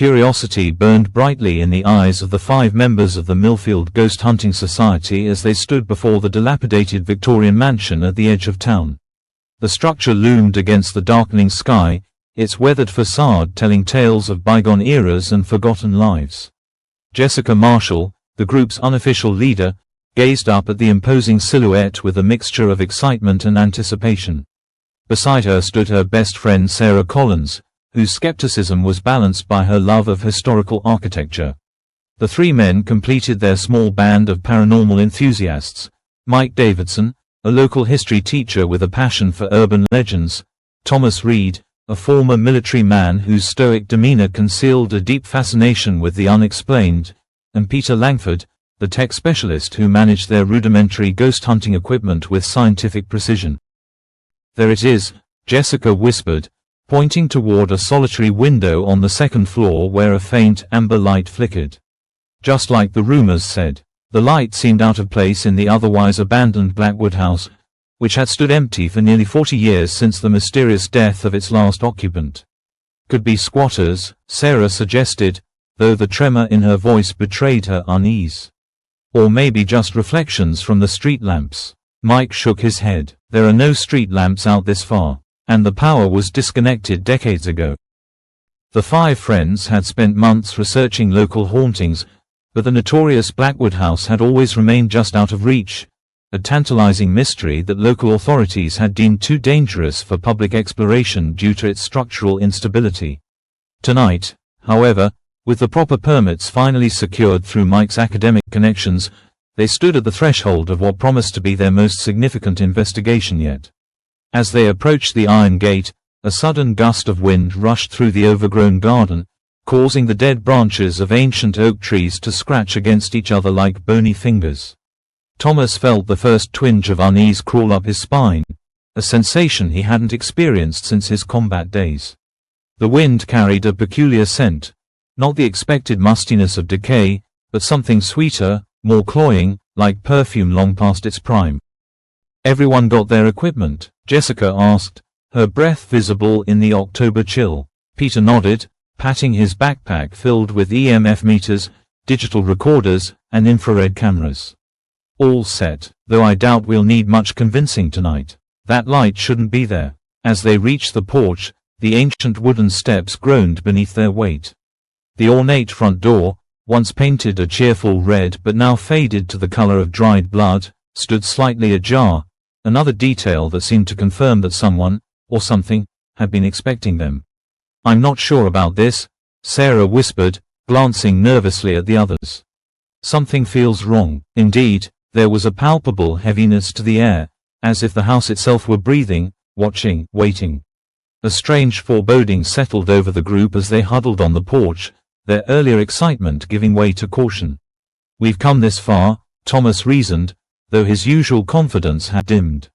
Curiosity burned brightly in the eyes of the 5 members of the Millfield Ghost Hunting Society as they stood before the dilapidated Victorian mansion at the edge of town. The structure loomed against the darkening sky, its weathered facade telling tales of bygone eras and forgotten lives. Jessica Marshall, the group's unofficial leader, gazed up at the imposing silhouette with a mixture of excitement and anticipation. Beside her stood her best friend Sarah Collins, whose skepticism was balanced by her love of historical architecture. The 3 men completed their small band of paranormal enthusiasts: Mike Davidson, a local history teacher with a passion for urban legends; Thomas Reed, a former military man whose stoic demeanor concealed a deep fascination with the unexplained; and Peter Langford, the tech specialist who managed their rudimentary ghost hunting equipment with scientific precision. "There it is," Jessica whispered, pointing toward a solitary window on the 2nd floor where a faint amber light flickered. Just like the rumors said, the light seemed out of place in the otherwise abandoned Blackwood house, which had stood empty for nearly 40 years since the mysterious death of its last occupant. "Could be squatters," Sarah suggested, though the tremor in her voice betrayed her unease. "Or maybe just reflections from the street lamps." Mike shook his head. "There are no street lamps out this far, and the power was disconnected decades ago." The 5 friends had spent months researching local hauntings, but the notorious Blackwood house had always remained just out of reach, a tantalizing mystery that local authorities had deemed too dangerous for public exploration due to its structural instability. Tonight, however, with the proper permits finally secured through Mike's academic connections, they stood at the threshold of what promised to be their most significant investigation yet. As they approached the iron gate, a sudden gust of wind rushed through the overgrown garden, causing the dead branches of ancient oak trees to scratch against each other like bony fingers. Thomas felt the first twinge of unease crawl up his spine, a sensation he hadn't experienced since his combat days. The wind carried a peculiar scent, not the expected mustiness of decay, but something sweeter, more cloying, like perfume long past its prime. "Everyone got their equipment?" Jessica asked, her breath visible in the October chill. Peter nodded, patting his backpack filled with EMF meters, digital recorders, and infrared cameras. "All set, though I doubt we'll need much convincing tonight. That light shouldn't be there." As they reached the porch, the ancient wooden steps groaned beneath their weight. The ornate front door, once painted a cheerful red but now faded to the color of dried blood, stood slightly ajar, another detail that seemed to confirm that someone, or something, had been expecting them. "I'm not sure about this," Sarah whispered, glancing nervously at the others. "Something feels wrong." Indeed, there was a palpable heaviness to the air, as if the house itself were breathing, watching, waiting. A strange foreboding settled over the group as they huddled on the porch, their earlier excitement giving way to caution. "We've come this far," Thomas reasoned, though his usual confidence had dimmed.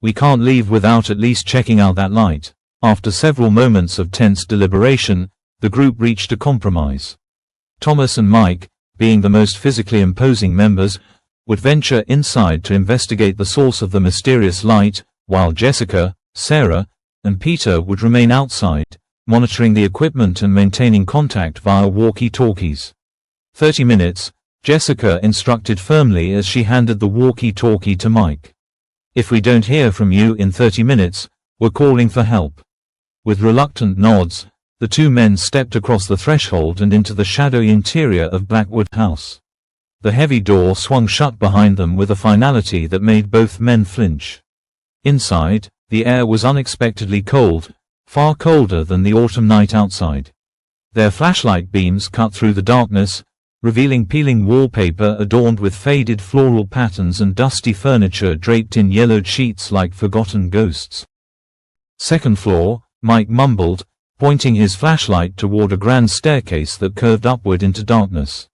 "We can't leave without at least checking out that light." After several moments of tense deliberation, the group reached a compromise. Thomas and Mike, being the most physically imposing members, would venture inside to investigate the source of the mysterious light, while Jessica, Sarah, and Peter would remain outside, monitoring the equipment and maintaining contact via walkie-talkies. 30 minutes, Jessica instructed firmly as she handed the walkie-talkie to Mike. "If we don't hear from you in 30 minutes, we're calling for help." With reluctant nods, the 2 men stepped across the threshold and into the shadowy interior of Blackwood House. The heavy door swung shut behind them with a finality that made both men flinch. Inside, the air was unexpectedly cold, far colder than the autumn night outside. Their flashlight beams cut through the darkness, revealing peeling wallpaper adorned with faded floral patterns and dusty furniture draped in yellowed sheets like forgotten ghosts. "Second floor," Mike mumbled, pointing his flashlight toward a grand staircase that curved upward into darkness.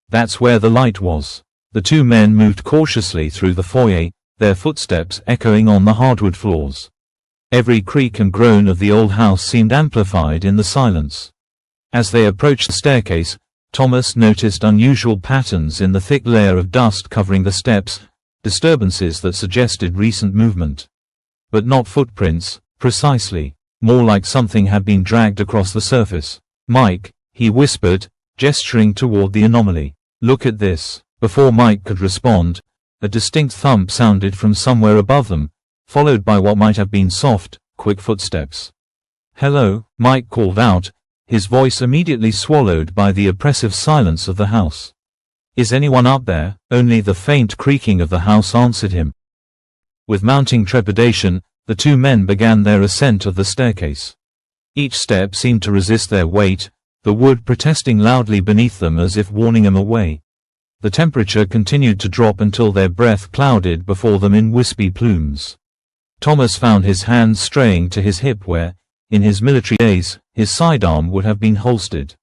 "That's where the light was." The 2 men moved cautiously through the foyer, their footsteps echoing on the hardwood floors. Every creak and groan of the old house seemed amplified in the silence. As they approached the staircase, Thomas noticed unusual patterns in the thick layer of dust covering the steps, disturbances that suggested recent movement. But not footprints, precisely. More like something had been dragged across the surface. Mike, he whispered, gesturing toward the anomaly. "Look at this." Before Mike could respond, a distinct thump sounded from somewhere above them, followed by what might have been soft, quick footsteps. "Hello," Mike called out, his voice immediately swallowed by the oppressive silence of the house. "Is anyone up there?" Only the faint creaking of the house answered him. With mounting trepidation, the two men began their ascent of the staircase. Each step seemed to resist their weight, the wood protesting loudly beneath them as if warning them away. The temperature continued to drop until their breath clouded before them in wispy plumes. Thomas found his hands straying to his hip where, in his military days, his sidearm would have been holstered.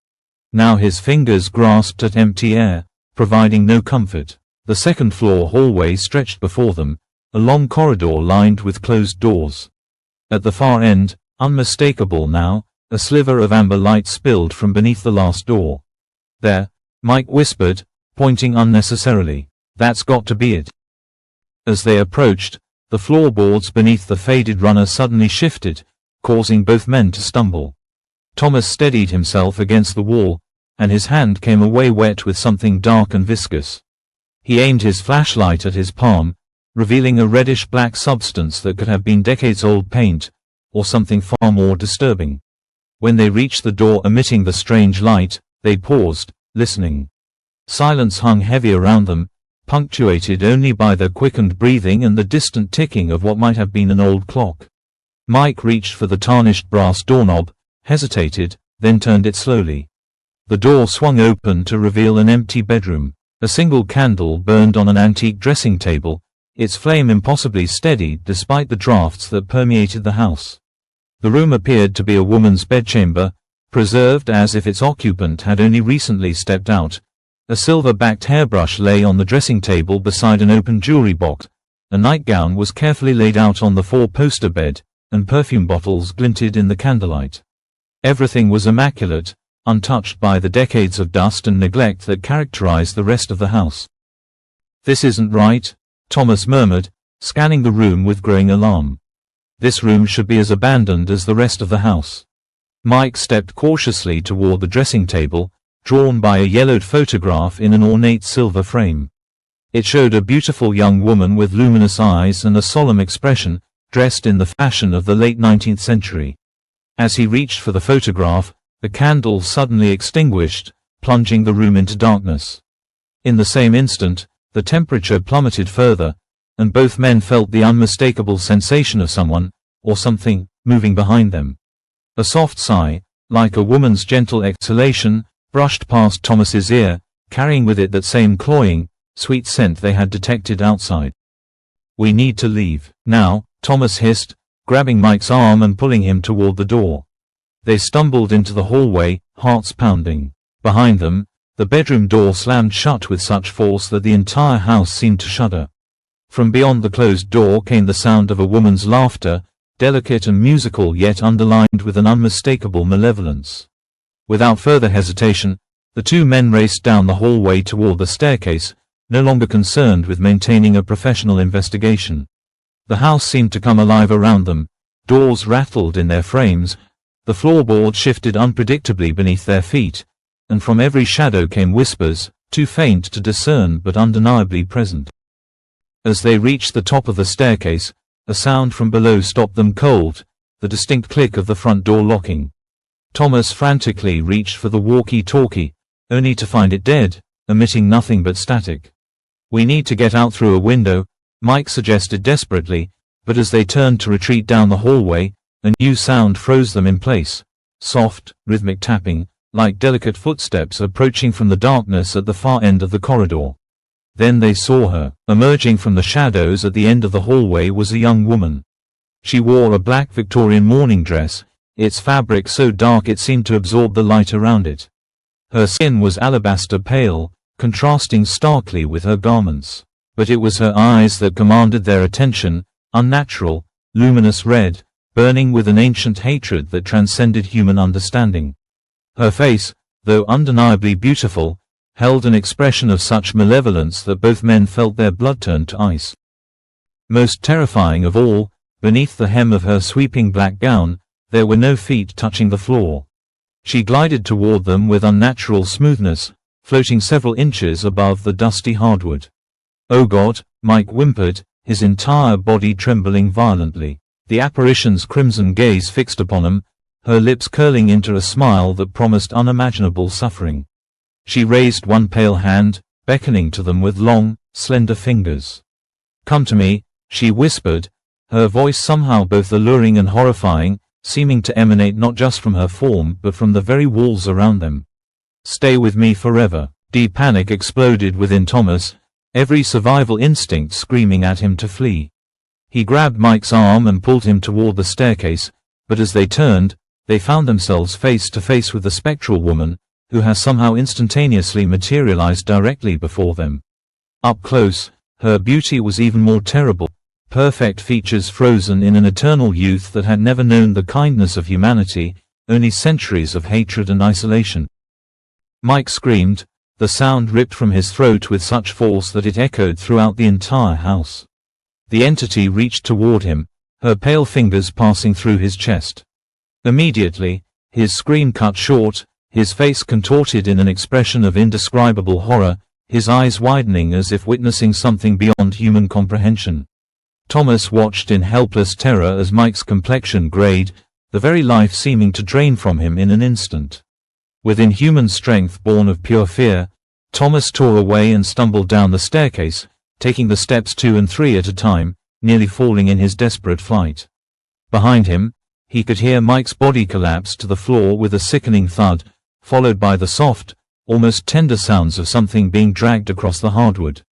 Now his fingers grasped at empty air, providing no comfort. The second-floor hallway stretched before them, a long corridor lined with closed doors. At the far end, unmistakable now, a sliver of amber light spilled from beneath the last door. "There," Mike whispered, pointing unnecessarily. "That's got to be it." As they approached, the floorboards beneath the faded runner suddenly shifted, causing both men to stumble. Thomas steadied himself against the wall, and his hand came away wet with something dark and viscous. He aimed his flashlight at his palm, revealing a reddish-black substance that could have been decades-old paint, or something far more disturbing. When they reached the door emitting the strange light, they paused, listening. Silence hung heavy around them, punctuated only by the quickened breathing and the distant ticking of what might have been an old clock. Mike reached for the tarnished brass doorknob, hesitated, then turned it slowly. The door swung open to reveal an empty bedroom. A single candle burned on an antique dressing table, its flame impossibly steady despite the drafts that permeated the house. The room appeared to be a woman's bedchamber, preserved as if its occupant had only recently stepped out. A silver-backed hairbrush lay on the dressing table beside an open jewelry box. A nightgown was carefully laid out on the four-poster bed, and perfume bottles glinted in the candlelight. Everything was immaculate, untouched by the decades of dust and neglect that characterized the rest of the house. "This isn't right," Thomas murmured, scanning the room with growing alarm. "This room should be as abandoned as the rest of the house." Mike stepped cautiously toward the dressing table, drawn by a yellowed photograph in an ornate silver frame. It showed a beautiful young woman with luminous eyes and a solemn expression, dressed in the fashion of the late 19th century. As he reached for the photograph, the candle suddenly extinguished, plunging the room into darkness. In the same instant, the temperature plummeted further, and both men felt the unmistakable sensation of someone, or something, moving behind them. A soft sigh, like a woman's gentle exhalation, brushed past Thomas's ear, carrying with it that same cloying, sweet scent they had detected outside. "We need to leave now," Thomas hissed, grabbing Mike's arm and pulling him toward the door. They stumbled into the hallway, hearts pounding. Behind them, the bedroom door slammed shut with such force that the entire house seemed to shudder. From beyond the closed door came the sound of a woman's laughter, delicate and musical yet underlined with an unmistakable malevolence. Without further hesitation, the two men raced down the hallway toward the staircase, no longer concerned with maintaining a professional investigation. The house seemed to come alive around them, doors rattled in their frames, the floorboard shifted unpredictably beneath their feet, and from every shadow came whispers, too faint to discern but undeniably present. As they reached the top of the staircase, a sound from below stopped them cold, the distinct click of the front door locking. Thomas frantically reached for the walkie-talkie, only to find it dead, emitting nothing but static. "We need to get out through a window," Mike suggested desperately, but as they turned to retreat down the hallway, a new sound froze them in place. Soft, rhythmic tapping, like delicate footsteps approaching from the darkness at the far end of the corridor. Then they saw her. Emerging from the shadows at the end of the hallway was a young woman. She wore a black Victorian morning dress, its fabric so dark it seemed to absorb the light around it. Her skin was alabaster pale, contrasting starkly with her garments. But it was her eyes that commanded their attention, unnatural, luminous red, burning with an ancient hatred that transcended human understanding. Her face, though undeniably beautiful, held an expression of such malevolence that both men felt their blood turn to ice. Most terrifying of all, beneath the hem of her sweeping black gown, there were no feet touching the floor. She glided toward them with unnatural smoothness, floating several inches above the dusty hardwood. "Oh God," Mike whimpered, his entire body trembling violently. The apparition's crimson gaze fixed upon him, her lips curling into a smile that promised unimaginable suffering. She raised one pale hand, beckoning to them with long, slender fingers. "Come to me," she whispered, her voice somehow both alluring and horrifying, seeming to emanate not just from her form but from the very walls around them. "Stay with me forever." Deep panic exploded within Thomas, every survival instinct screaming at him to flee. He grabbed Mike's arm and pulled him toward the staircase, but as they turned, they found themselves face to face with the spectral woman, who has somehow instantaneously materialized directly before them. Up close, her beauty was even more terrible, perfect features frozen in an eternal youth that had never known the kindness of humanity, only centuries of hatred and isolation. Mike screamed, the sound ripped from his throat with such force that it echoed throughout the entire house. The entity reached toward him, her pale fingers passing through his chest. Immediately, his scream cut short, his face contorted in an expression of indescribable horror, his eyes widening as if witnessing something beyond human comprehension. Thomas watched in helpless terror as Mike's complexion grayed, the very life seeming to drain from him in an instant. With inhuman strength born of pure fear, Thomas tore away and stumbled down the staircase, taking the steps 2 and 3 at a time, nearly falling in his desperate flight. Behind him, he could hear Mike's body collapse to the floor with a sickening thud, followed by the soft, almost tender sounds of something being dragged across the hardwood.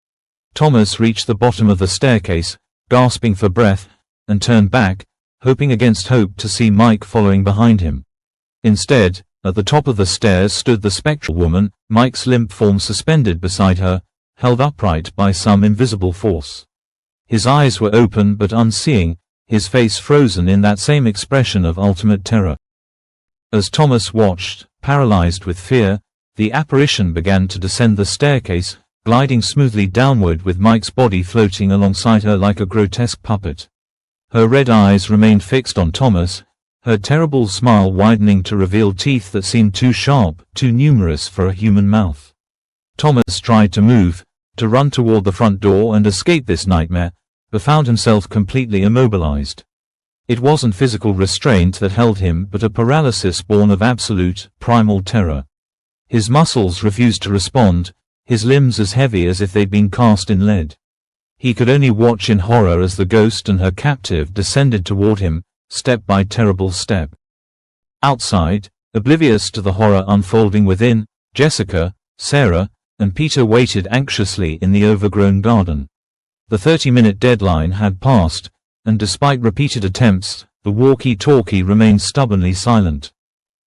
Thomas reached the bottom of the staircase, gasping for breath, and turned back, hoping against hope to see Mike following behind him. Instead, at the top of the stairs stood the spectral woman, Mike's limp form suspended beside her, held upright by some invisible force. His eyes were open but unseeing, his face frozen in that same expression of ultimate terror. As Thomas watched, paralyzed with fear, the apparition began to descend the staircase, gliding smoothly downward with Mike's body floating alongside her like a grotesque puppet. Her red eyes remained fixed on Thomas, her terrible smile widening to reveal teeth that seemed too sharp, too numerous for a human mouth. Thomas tried to move, to run toward the front door and escape this nightmare, but found himself completely immobilized. It wasn't physical restraint that held him but a paralysis born of absolute, primal terror. His muscles refused to respond, his limbs as heavy as if they'd been cast in lead. He could only watch in horror as the ghost and her captive descended toward him, step by terrible step. Outside, oblivious to the horror unfolding within, Jessica, Sarah, and Peter waited anxiously in the overgrown garden. The 30-minute deadline had passed, and despite repeated attempts, the walkie-talkie remained stubbornly silent.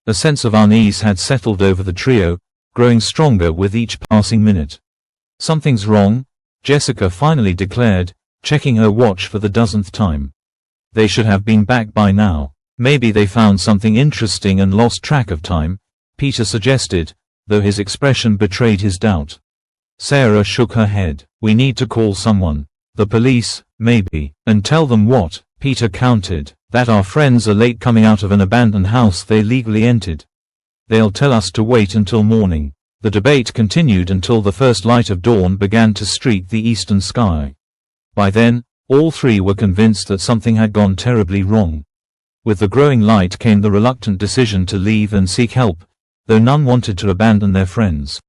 A sense of unease had settled over the trio, growing stronger with each passing minute. "Something's wrong," Jessica finally declared, checking her watch for the dozenth time. "They should have been back by now. Maybe they found something interesting and lost track of time," Peter suggested, though his expression betrayed his doubt. Sarah shook her head. "We need to call someone. The police, maybe." "And tell them what?" Peter countered. "That our friends are late coming out of an abandoned house they legally entered. They'll tell us to wait until morning." The debate continued until the first light of dawn began to streak the eastern sky. By then, all three were convinced that something had gone terribly wrong. With the growing light came the reluctant decision to leave and seek help, though none wanted to abandon their friends.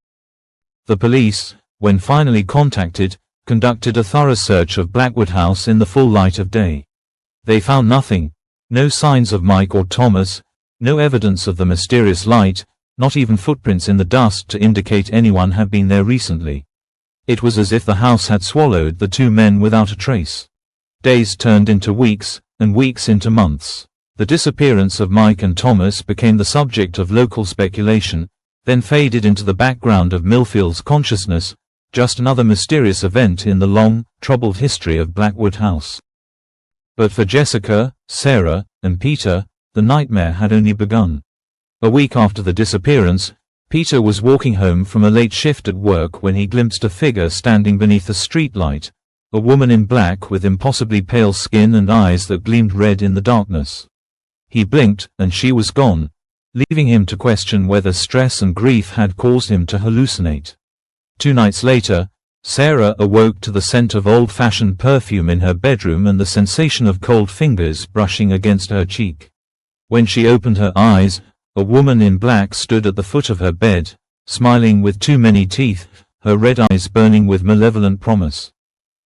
The police, when finally contacted, conducted a thorough search of Blackwood House in the full light of day. They found nothing, no signs of Mike or Thomas, no evidence of the mysterious light, not even footprints in the dust to indicate anyone had been there recently. It was as if the house had swallowed the two men without a trace. Days turned into weeks, and weeks into months. The disappearance of Mike and Thomas became the subject of local speculation, then faded into the background of Millfield's consciousness, just another mysterious event in the long, troubled history of Blackwood House. But for Jessica, Sarah, and Peter, the nightmare had only begun. A week after the disappearance, Peter was walking home from a late shift at work when he glimpsed a figure standing beneath a streetlight, a woman in black with impossibly pale skin and eyes that gleamed red in the darkness. He blinked, and she was gone, leaving him to question whether stress and grief had caused him to hallucinate. 2 nights later, Sarah awoke to the scent of old-fashioned perfume in her bedroom and the sensation of cold fingers brushing against her cheek. When she opened her eyes, a woman in black stood at the foot of her bed, smiling with too many teeth, her red eyes burning with malevolent promise.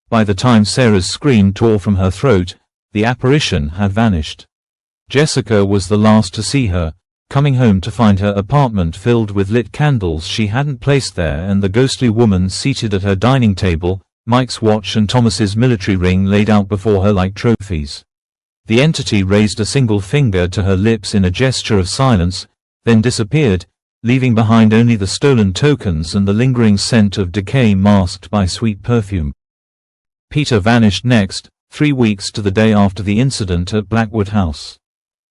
By the time Sarah's scream tore from her throat, the apparition had vanished. Jessica was the last to see her, coming home to find her apartment filled with lit candles she hadn't placed there and the ghostly woman seated at her dining table, Mike's watch and Thomas's military ring laid out before her like trophies. The entity raised a single finger to her lips in a gesture of silence, then disappeared, leaving behind only the stolen tokens and the lingering scent of decay masked by sweet perfume. Peter vanished next, 3 weeks to the day after the incident at Blackwood House.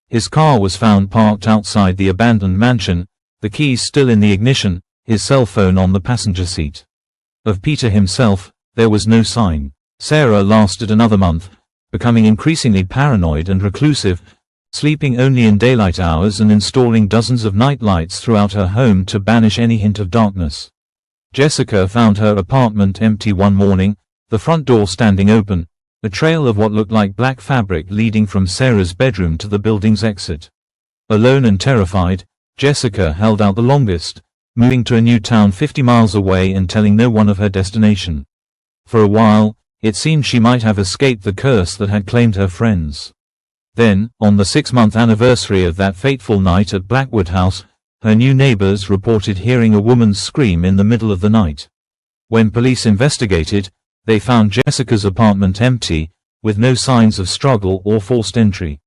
His car was found parked outside the abandoned mansion, the keys still in the ignition, his cell phone on the passenger seat. Of Peter himself, there was no sign. Sarah lasted another month, becoming increasingly paranoid and reclusive, sleeping only in daylight hours and installing dozens of night lights throughout her home to banish any hint of darkness. Jessica found her apartment empty one morning, the front door standing open, a trail of what looked like black fabric leading from Sarah's bedroom to the building's exit. Alone and terrified, Jessica held out the longest, moving to a new town 50 miles away and telling no one of her destination. For a while, it seemed she might have escaped the curse that had claimed her friends. Then, on the 6-month anniversary of that fateful night at Blackwood House, her new neighbors reported hearing a woman's scream in the middle of the night. When police investigated, they found Jessica's apartment empty, with no signs of struggle or forced entry.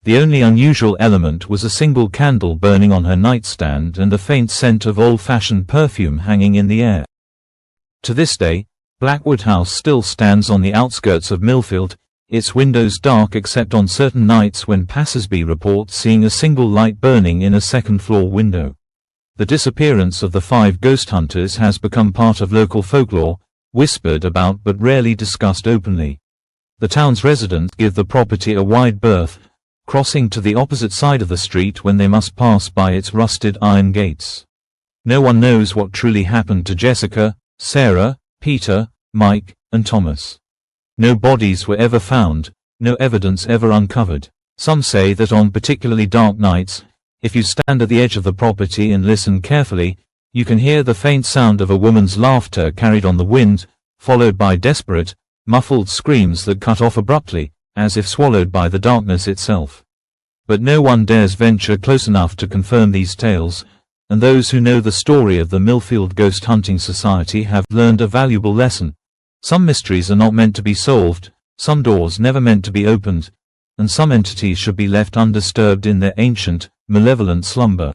The only unusual element was a single candle burning on her nightstand and a faint scent of old-fashioned perfume hanging in the air. To this day, Blackwood House still stands on the outskirts of Millfield, its windows dark except on certain nights when passers-by report seeing a single light burning in a second-floor window. The disappearance of the 5 ghost hunters has become part of local folklore, whispered about but rarely discussed openly. The town's residents give the property a wide berth, crossing to the opposite side of the street when they must pass by its rusted iron gates. No one knows what truly happened to Jessica, Sarah, Peter, Mike, and Thomas. No bodies were ever found, no evidence ever uncovered. Some say that on particularly dark nights, if you stand at the edge of the property and listen carefully, you can hear the faint sound of a woman's laughter carried on the wind, followed by desperate, muffled screams that cut off abruptly, as if swallowed by the darkness itself. But no one dares venture close enough to confirm these tales, and those who know the story of the Millfield Ghost Hunting Society have learned a valuable lesson. Some mysteries are not meant to be solved, some doors never meant to be opened, and some entities should be left undisturbed in their ancient, malevolent slumber.